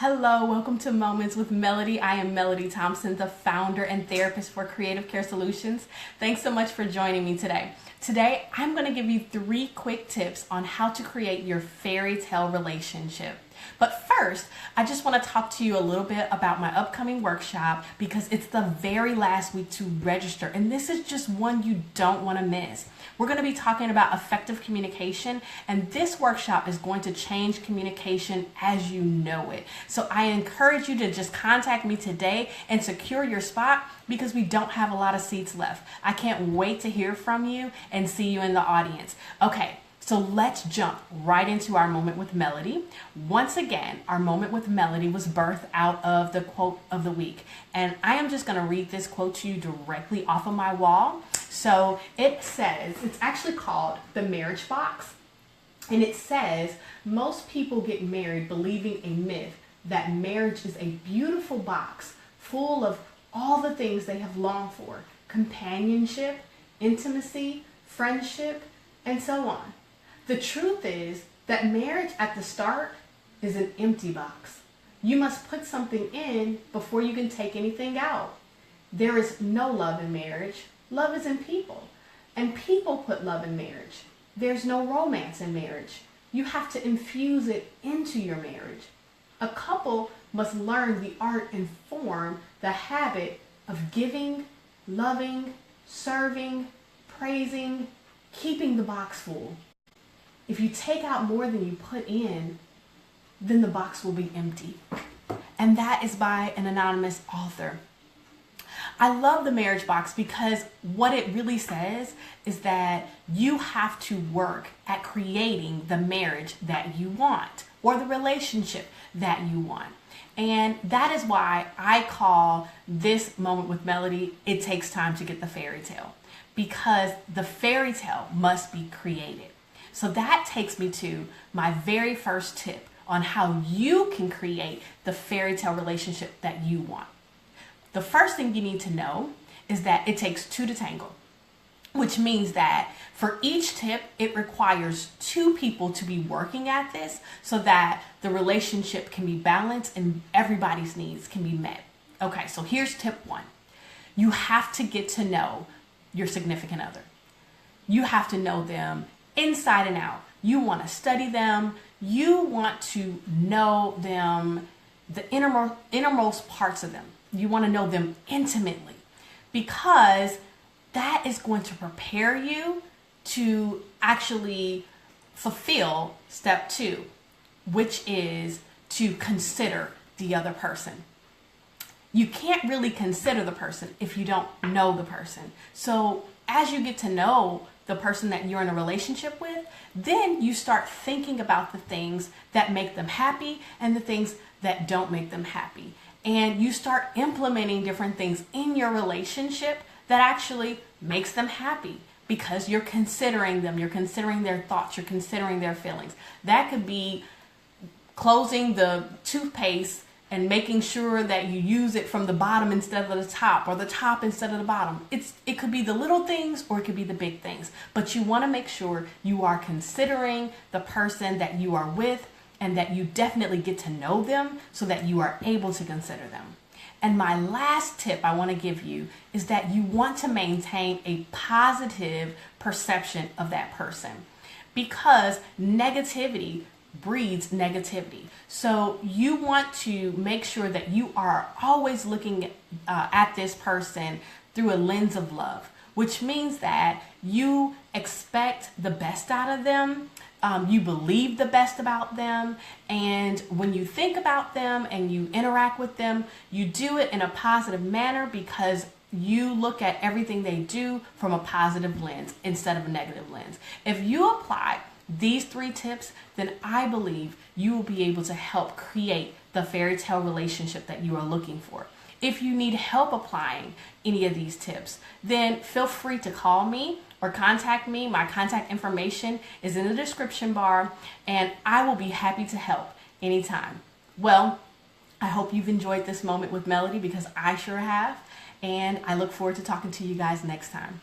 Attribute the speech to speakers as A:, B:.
A: Hello, welcome to Moments with Melody. I am Melody Thompson, the founder and therapist for Creative Care Solutions. Thanks so much for joining me today. Today, I'm going to give you 3 quick tips on how to create your fairy tale relationship. But first, I just want to talk to you a little bit about my upcoming workshop because it's the very last week to register, and this is just one you don't want to miss. We're going to be talking about effective communication, and this workshop is going to change communication as you know it. So I encourage you to just contact me today and secure your spot because we don't have a lot of seats left. I can't wait to hear from you and see you in the audience. Okay. So let's jump right into our moment with Melody. Once again, our moment with Melody was birthed out of the quote of the week. And I am just going to read this quote to you directly off of my wall. So it says, it's actually called the marriage box. And it says, most people get married believing a myth that marriage is a beautiful box full of all the things they have longed for: companionship, intimacy, friendship, and so on. The truth is that marriage at the start is an empty box. You must put something in before you can take anything out. There is no love in marriage. Love is in people. And people put love in marriage. There's no romance in marriage. You have to infuse it into your marriage. A couple must learn the art and form the habit of giving, loving, serving, praising, keeping the box full. If you take out more than you put in, then the box will be empty. And that is by an anonymous author. I love the marriage box because what it really says is that you have to work at creating the marriage that you want or the relationship that you want. And that is why I call this moment with Melody, it takes time to get the fairy tale, because the fairy tale must be created. So that takes me to my very first tip on how you can create the fairy tale relationship that you want. The first thing you need to know is that it takes 2 to tango, which means that for each tip, it requires 2 people to be working at this so that the relationship can be balanced and everybody's needs can be met. Okay, so here's tip 1. You have to get to know your significant other. You have to know them inside and out. You want to study them. You want to know them, the innermost parts of them. You want to know them intimately, because that is going to prepare you to actually fulfill step 2, which is to consider the other person. You can't really consider the person if you don't know the person. So as you get to know the person that you're in a relationship with, then you start thinking about the things that make them happy and the things that don't make them happy. And you start implementing different things in your relationship that actually makes them happy because you're considering them, you're considering their thoughts, you're considering their feelings. That could be closing the toothpaste and making sure that you use it from the bottom instead of the top, or the top instead of the bottom. It could be the little things or it could be the big things. But you want to make sure you are considering the person that you are with and that you definitely get to know them so that you are able to consider them. And my last tip I want to give you is that you want to maintain a positive perception of that person, because negativity breeds negativity. So you want to make sure that you are always looking at this person through a lens of love, which means that you expect the best out of them. You believe the best about them. And when you think about them and you interact with them, you do it in a positive manner because you look at everything they do from a positive lens instead of a negative lens. If you apply these 3 tips, then I believe you will be able to help create the fairy tale relationship that you are looking for. If you need help applying any of these tips, then feel free to call me or contact me. My contact information is in the description bar, and I will be happy to help anytime. Well, I hope you've enjoyed this moment with Melody, because I sure have, and I look forward to talking to you guys next time.